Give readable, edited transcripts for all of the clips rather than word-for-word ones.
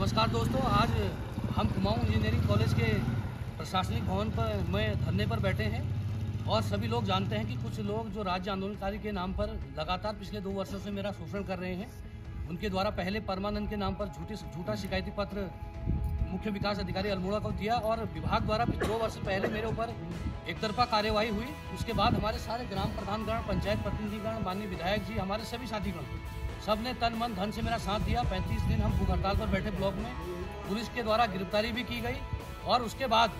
नमस्कार दोस्तों, आज हम कुमाऊं इंजीनियरिंग कॉलेज के प्रशासनिक भवन पर में धरने पर बैठे हैं और सभी लोग जानते हैं कि कुछ लोग जो राज्य आंदोलनकारी के नाम पर लगातार पिछले 2 वर्षों से मेरा शोषण कर रहे हैं। उनके द्वारा पहले परमानंद के नाम पर झूठा शिकायती पत्र मुख्य विकास अधिकारी अल्मोड़ा को दिया और विभाग द्वारा 2 वर्ष पहले मेरे ऊपर एक तरफा कार्यवाही हुई। उसके बाद हमारे सारे ग्राम प्रधानगण, पंचायत प्रतिनिधिगण, माननीय विधायक जी, हमारे सभी साथीगण सब ने तन मन धन से मेरा साथ दिया। 35 दिन हम भूख हड़ताल पर बैठे ब्लॉक में, पुलिस के द्वारा गिरफ्तारी भी की गई और उसके बाद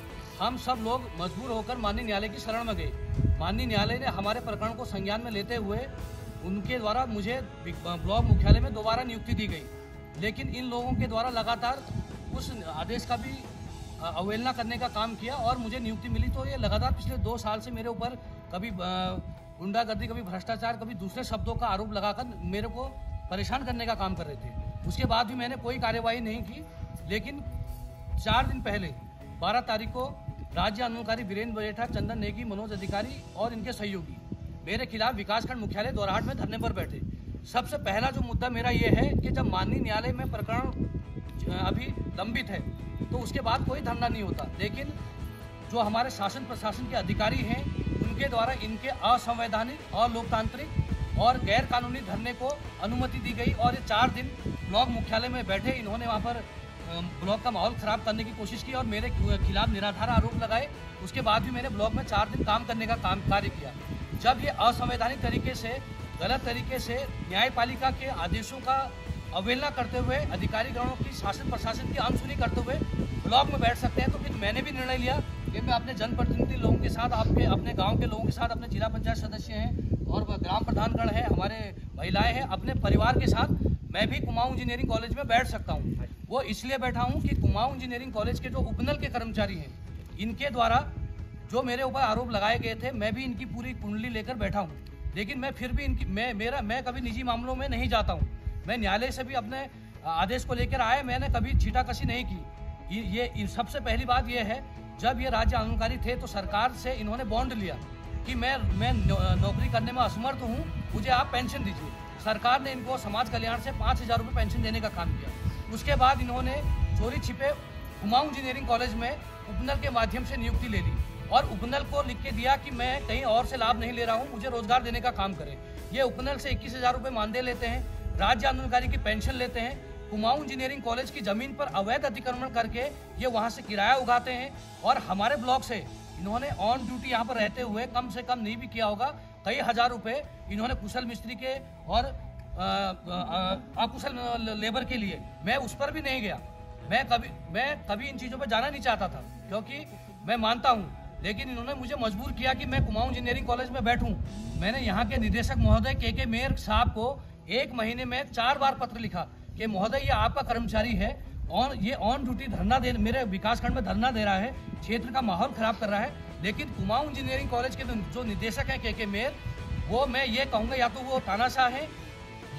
हम सब लोग मजबूर होकर माननीय न्यायालय की शरण में गए। माननीय न्यायालय ने हमारे प्रकरण को संज्ञान में लेते हुए उनके द्वारा मुझे ब्लॉक मुख्यालय में दोबारा नियुक्ति दी गई, लेकिन इन लोगों के द्वारा लगातार उस आदेश का भी अवहेलना करने का काम किया और मुझे नियुक्ति मिली। तो ये लगातार पिछले 2 साल से मेरे ऊपर कभी गुंडागर्दी, कभी भ्रष्टाचार, कभी दूसरे शब्दों का आरोप लगाकर मेरे को परेशान करने का काम कर रहे थे। उसके बाद भी मैंने कोई कार्यवाही नहीं की, लेकिन 4 दिन पहले 12 तारीख को राज्य आंदोलनकारी वीरेंद्र बजेठा, चंदन नेगी, मनोज अधिकारी और इनके सहयोगी मेरे खिलाफ विकासखंड मुख्यालय दोराहाट में धरने पर बैठे। सबसे पहला जो मुद्दा मेरा ये है कि जब माननीय न्यायालय में प्रकरण अभी लंबित है तो उसके बाद कोई धरना नहीं होता, लेकिन जो हमारे शासन प्रशासन के अधिकारी हैं उनके द्वारा इनके असंवैधानिक, अलोकतांत्रिक और गैर कानूनी धरने को अनुमति दी गई और ये 4 दिन ब्लॉक मुख्यालय में बैठे। इन्होंने वहाँ पर ब्लॉक का माहौल खराब करने की कोशिश की और मेरे खिलाफ निराधार आरोप लगाए। उसके बाद भी मैंने ब्लॉक में 4 दिन काम करने का कार्य किया। जब ये असंवैधानिक तरीके से, गलत तरीके से न्यायपालिका के आदेशों का अवहेलना करते हुए, अधिकारी गणों की, शासन प्रशासन की अनसुनी करते हुए ब्लॉक में बैठ सकते हैं, तो फिर मैंने भी निर्णय लिया कि मैं अपने जनप्रतिनिधि लोगों के साथ, अपने गांव के लोगों के साथ, अपने जिला पंचायत सदस्य हैं और ग्राम प्रधानगण हैं, हमारे महिलाएं हैं, अपने परिवार के साथ मैं भी कुमाऊं इंजीनियरिंग कॉलेज में बैठ सकता हूं। वो इसलिए बैठा हूं कि कुमाऊं इंजीनियरिंग कॉलेज के जो उपनल के कर्मचारी हैं, इनके द्वारा जो मेरे ऊपर आरोप लगाए गए थे, मैं भी इनकी पूरी कुंडली लेकर बैठा हूँ। लेकिन मैं फिर भी मैं कभी निजी मामलों में नहीं जाता हूँ। मैं न्यायालय से भी अपने आदेश को लेकर आया, मैंने कभी छीटाकशी नहीं की। ये सबसे पहली बात ये है, जब ये राज्य आंदोलनकारी थे तो सरकार से इन्होंने बॉन्ड लिया कि मैं नौकरी करने में असमर्थ हूँ, मुझे आप पेंशन दीजिए। सरकार ने इनको समाज कल्याण से 5,000 रुपये पेंशन देने का काम किया। उसके बाद इन्होंने चोरी छिपे कुमाऊं इंजीनियरिंग कॉलेज में उपनल के माध्यम से नियुक्ति ले ली और उपनल को लिख के दिया कि मैं कहीं और से लाभ नहीं ले रहा हूँ, मुझे रोजगार देने का काम करें। ये उपनल से 21,000 रुपये मानदेय लेते हैं, राज्य आंदोलनकारी की पेंशन लेते हैं, कुमाऊं इंजीनियरिंग कॉलेज की जमीन पर अवैध अतिक्रमण करके ये वहाँ से किराया उगाते हैं और हमारे ब्लॉक से इन्होंने ऑन ड्यूटी यहाँ पर रहते हुए कम से कम नहीं भी किया होगा, कई हजार रुपये इन्होंने कुशल मिस्त्री के और अकुशल लेबर के लिए, मैं उस पर भी नहीं गया। मैं कभी इन चीज़ों पर जाना नहीं चाहता था क्योंकि मैं मानता हूँ, लेकिन इन्होंने मुझे मजबूर किया कि मैं कुमाऊं इंजीनियरिंग कॉलेज में बैठूं। मैंने यहाँ के निदेशक महोदय के मेयर साहब को 1 महीने में 4 बार पत्र लिखा कि महोदय ये आपका कर्मचारी है और ये ऑन ड्यूटी धरना दे, मेरे विकासखंड में धरना दे रहा है, क्षेत्र का माहौल खराब कर रहा है। लेकिन कुमाऊं इंजीनियरिंग कॉलेज के जो निदेशक हैं के मेयर, वो मैं ये कहूँगा या तो वो तानाशाह है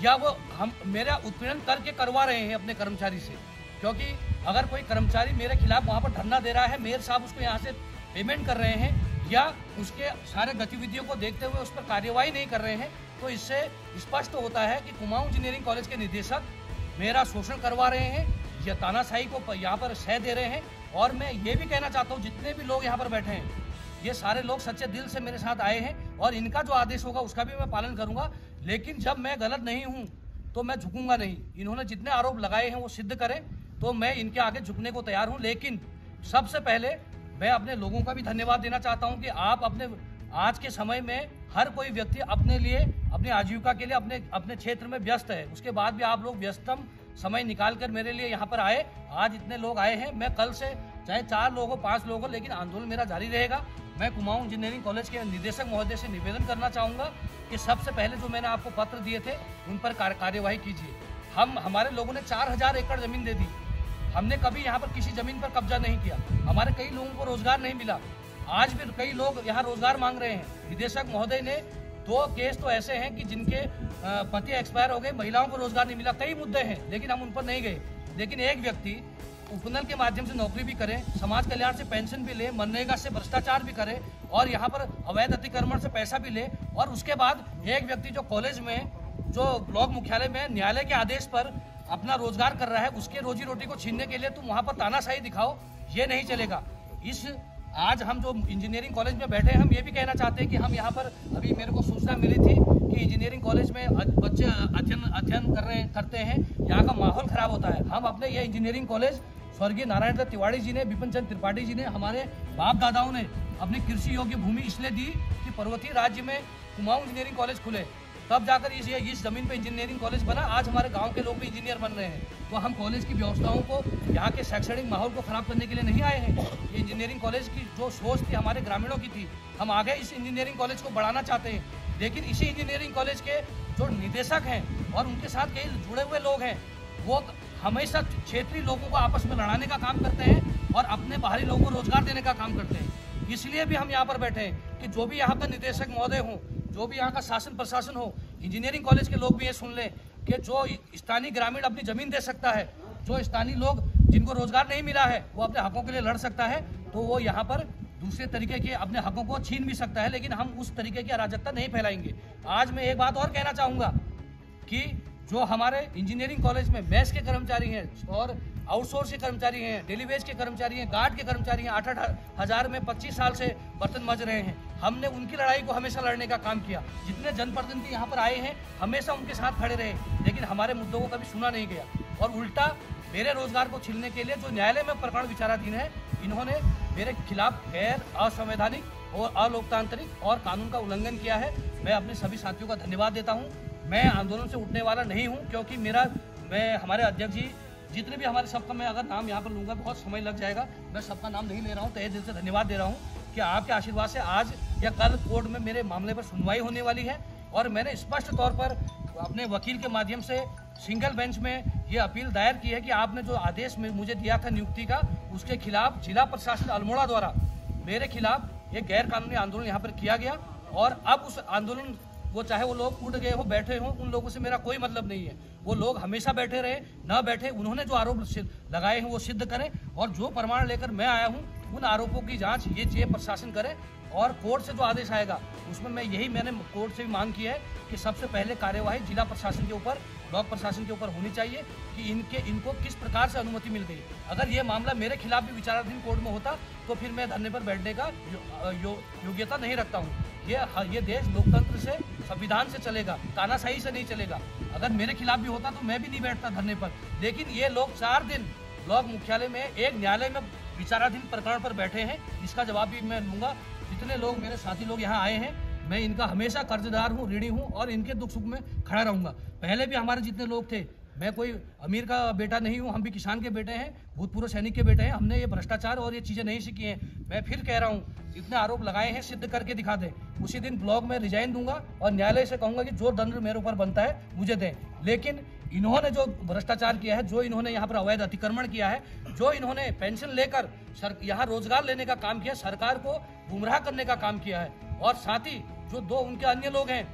या वो हम मेरा उत्पीड़न करके करवा रहे हैं अपने कर्मचारी से। क्योंकि अगर कोई कर्मचारी मेरे खिलाफ वहाँ पर धरना दे रहा है, मेयर साहब उसको यहाँ से पेमेंट कर रहे हैं या उसके सारे गतिविधियों को देखते हुए उस पर कार्यवाही नहीं कर रहे हैं, तो इससे स्पष्ट होता है कि कुमाऊं इंजीनियरिंग कॉलेज के निदेशक मेरा शोषण करवा रहे हैं या तानाशाही को यहाँ पर सह दे रहे हैं। और मैं ये भी कहना चाहता हूँ, जितने भी लोग यहाँ पर बैठे हैं, ये सारे लोग सच्चे दिल से मेरे साथ आए हैं और इनका जो आदेश होगा उसका भी मैं पालन करूँगा। लेकिन जब मैं गलत नहीं हूँ तो मैं झुकूंगा नहीं। इन्होंने जितने आरोप लगाए हैं वो सिद्ध करें तो मैं इनके आगे झुकने को तैयार हूँ। लेकिन सबसे पहले मैं अपने लोगों का भी धन्यवाद देना चाहता हूं कि आप आज के समय में हर कोई व्यक्ति अपने लिए, अपनी आजीविका के लिए अपने क्षेत्र में व्यस्त है। उसके बाद भी आप लोग व्यस्तम समय निकाल कर मेरे लिए यहाँ पर आए। आज इतने लोग आए हैं, मैं कल से चाहे 4 लोग हो, 5 लोग हो, लेकिन आंदोलन मेरा जारी रहेगा। मैं कुमाऊं इंजीनियरिंग कॉलेज के निदेशक महोदय से निवेदन करना चाहूँगा कि सबसे पहले जो मैंने आपको पत्र दिए थे उन पर कार्यवाही कीजिए। हमारे लोगों ने 4,000 एकड़ जमीन दे दी, हमने कभी यहाँ पर किसी जमीन पर कब्जा नहीं किया, हमारे कई लोगों को रोजगार नहीं मिला। आज भी कई लोग यहाँ रोजगार मांग रहे हैं। निदेशक महोदय ने 2 केस तो ऐसे हैं कि जिनके पति एक्सपायर हो गए, महिलाओं को रोजगार नहीं मिला, कई मुद्दे हैं, लेकिन हम उन पर नहीं गए। लेकिन एक व्यक्ति उपनल के माध्यम से नौकरी भी करे, समाज कल्याण से पेंशन भी ले, मनरेगा से भ्रष्टाचार भी करे और यहाँ पर अवैध अतिक्रमण से पैसा भी ले, और उसके बाद एक व्यक्ति जो कॉलेज में, जो ब्लॉक मुख्यालय में न्यायालय के आदेश पर अपना रोजगार कर रहा है, उसके रोजी रोटी को छीनने के लिए तुम वहाँ पर तानाशाही दिखाओ, ये नहीं चलेगा। आज हम जो इंजीनियरिंग कॉलेज में बैठे हैं, हम ये भी कहना चाहते हैं कि हम यहाँ पर अभी मेरे को सूचना मिली थी कि इंजीनियरिंग कॉलेज में बच्चे अध्ययन करते हैं, यहाँ का माहौल खराब होता है। हम अपने ये इंजीनियरिंग कॉलेज स्वर्गीय नारायण दत्त तिवारी जी ने, विपिन चंद्र त्रिपाठी जी ने, हमारे बाप दादाओं ने अपनी कृषि योग्य भूमि इसलिए दी कि पर्वतीय राज्य में कुमाऊं इंजीनियरिंग कॉलेज खुले, तब जाकर इस जमीन पे इंजीनियरिंग कॉलेज बना। आज हमारे गांव के लोग भी इंजीनियर बन रहे हैं। तो हम कॉलेज की व्यवस्थाओं को, यहाँ के शैक्षणिक माहौल को खराब करने के लिए नहीं आए हैं। ये इंजीनियरिंग कॉलेज की जो सोच थी हमारे ग्रामीणों की थी, हम आगे इस इंजीनियरिंग कॉलेज को बढ़ाना चाहते हैं। लेकिन इसी इंजीनियरिंग कॉलेज के जो निदेशक हैं और उनके साथ कई जुड़े हुए लोग हैं, वो हमेशा क्षेत्रीय लोगों को आपस में लड़ाने का काम करते हैं और अपने बाहरी लोगों को रोजगार देने का काम करते हैं। इसलिए भी हम यहाँ पर बैठे हैं कि जो भी यहाँ पर निदेशक महोदय हों, जो भी यहाँ का शासन प्रशासन हो, इंजीनियरिंग कॉलेज के लोग भी ये सुन लें कि जो स्थानीय ग्रामीण अपनी जमीन दे सकता है, जो स्थानीय लोग जिनको रोजगार नहीं मिला है वो अपने हकों के लिए लड़ सकता है, तो वो यहाँ पर दूसरे तरीके के अपने हकों को छीन भी सकता है। लेकिन हम उस तरीके की अराजकता नहीं फैलाएंगे। आज मैं एक बात और कहना चाहूँगा कि जो हमारे इंजीनियरिंग कॉलेज में मैस के कर्मचारी हैं और आउटसोर्स के कर्मचारी हैं, डेली वेज के कर्मचारी हैं, गार्ड के कर्मचारी हैं, 8-8 हज़ार में 25 साल से बर्तन मज रहे हैं, हमने उनकी लड़ाई को हमेशा लड़ने का काम किया। जितने जनप्रतिनिधि यहाँ पर आए हैं हमेशा उनके साथ खड़े रहे, लेकिन हमारे मुद्दों को कभी सुना नहीं गया। और उल्टा मेरे रोजगार को छीनने के लिए जो न्यायालय में प्रकरण विचाराधीन है, इन्होंने मेरे खिलाफ गैर असंवैधानिक और अलोकतांत्रिक और कानून का उल्लंघन किया है। मैं अपने सभी साथियों का धन्यवाद देता हूँ। मैं आंदोलन से उठने वाला नहीं हूँ, क्योंकि हमारे अध्यक्ष जी जितने भी हमारे, सबका मैं अगर नाम यहाँ पर लूँगा बहुत समय लग जाएगा, मैं सबका नाम नहीं ले रहा हूँ। तहे दिल से धन्यवाद दे रहा हूँ कि आपके आशीर्वाद से आज या कल कोर्ट में मेरे मामले पर सुनवाई होने वाली है। और मैंने स्पष्ट तौर पर अपने वकील के माध्यम से सिंगल बेंच में ये अपील दायर की है कि आपने जो आदेश में मुझे दिया था नियुक्ति का, उसके खिलाफ जिला प्रशासन अल्मोड़ा द्वारा मेरे खिलाफ एक गैर कानूनी आंदोलन यहाँ पर किया गया। और अब उस आंदोलन, वो चाहे वो लोग उठ गए हो, बैठे हो, उन लोगों से मेरा कोई मतलब नहीं है। वो लोग हमेशा बैठे रहे, न बैठे, उन्होंने जो आरोप लगाए हैं वो सिद्ध करें। और जो प्रमाण लेकर मैं आया हूँ उन आरोपों की जांच ये प्रशासन करे। और कोर्ट से जो आदेश आएगा उसमें मैंने कोर्ट से भी मांग की है कि सबसे पहले कार्यवाही जिला प्रशासन के ऊपर, ब्लॉक प्रशासन के ऊपर होनी चाहिए कि इनको किस प्रकार से अनुमति मिल गई। अगर ये मामला मेरे खिलाफ भी विचाराधीन कोर्ट में होता तो फिर मैं धरने पर बैठने का योग्यता नहीं रखता हूँ। ये देश लोकतंत्र से, संविधान से चलेगा, तानाशाही से नहीं चलेगा। अगर मेरे खिलाफ भी होता तो मैं भी नहीं बैठता धरने पर। लेकिन ये लोग 4 दिन ब्लॉक मुख्यालय में एक न्यायालय में विचाराधीन प्रकरण पर बैठे हैं, इसका जवाब भी मैं लूँगा। जितने लोग मेरे साथी लोग यहाँ आए हैं, मैं इनका हमेशा कर्जदार हूँ, ऋणी हूँ और इनके दुख सुख में खड़ा रहूँगा। पहले भी हमारे जितने लोग थे, मैं कोई अमीर का बेटा नहीं हूँ, हम भी किसान के बेटे हैं, भूतपूर्व सैनिक के बेटे हैं। हमने ये भ्रष्टाचार और ये चीज़ें नहीं सीखी हैं। मैं फिर कह रहा हूँ, जितने आरोप लगाए हैं सिद्ध करके दिखा दें। उसी दिन ब्लॉक में रिजाइन दूंगा और न्यायालय से कहूँगा कि जो दंड मेरे ऊपर बनता है मुझे दें। लेकिन इन्होंने जो भ्रष्टाचार किया है, जो इन्होंने यहाँ पर अवैध अतिक्रमण किया है, जो इन्होंने पेंशन लेकर यहाँ रोजगार लेने का काम किया, सरकार को गुमराह करने का काम किया है। और साथ ही जो 2 उनके अन्य लोग हैं,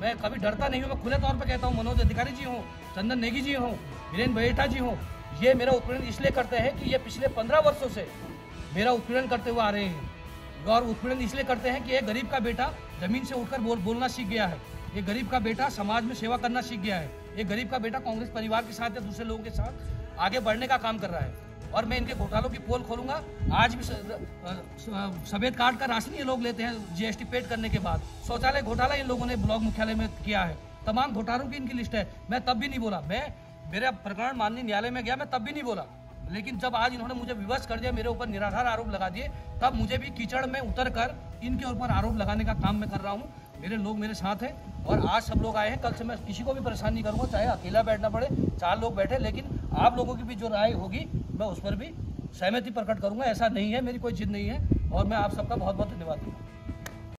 मैं कभी डरता नहीं हूँ, मैं खुले तौर पर कहता हूँ, मनोज अधिकारी जी हों, चंदन नेगी जी हों, वीरेंद्र बहेटा जी हों, ये मेरा उत्पीड़न इसलिए करते हैं कि ये पिछले 15 वर्षों से मेरा उत्पीड़न करते हुए आ रहे हैं। और उत्पीड़न इसलिए करते हैं कि एक गरीब का बेटा जमीन से उठकर बोलना सीख गया है, एक गरीब का बेटा समाज में सेवा करना सीख गया है, एक गरीब का बेटा कांग्रेस परिवार के साथ या दूसरे लोगों के साथ आगे बढ़ने का काम कर रहा है। और मैं इनके घोटालों की पोल खोलूंगा। आज भी सफेद कार्ड का राशन ये लोग लेते हैं जीएसटी पेड करने के बाद। शौचालय घोटाला इन लोगों ने ब्लॉक मुख्यालय में किया है। तमाम घोटालों की इनकी लिस्ट है। मैं तब भी नहीं बोला, मेरा प्रकरण माननीय न्यायालय में गया, मैं तब भी नहीं बोला। लेकिन जब आज इन्होंने मुझे विवश कर दिया, मेरे ऊपर निराधार आरोप लगा दिए, तब मुझे भी कीचड़ में उतर कर इनके ऊपर आरोप लगाने का काम मैं कर रहा हूँ। मेरे लोग मेरे साथ हैं और आज सब लोग आए हैं। कल से मैं किसी को भी परेशान नहीं करूँगा, चाहे अकेला बैठना पड़े, 4 लोग बैठे, लेकिन आप लोगों की भी जो राय होगी मैं उस पर भी सहमति प्रकट करूँगा। ऐसा नहीं है, मेरी कोई जिद नहीं है। और मैं आप सबका बहुत बहुत धन्यवाद दूँगा।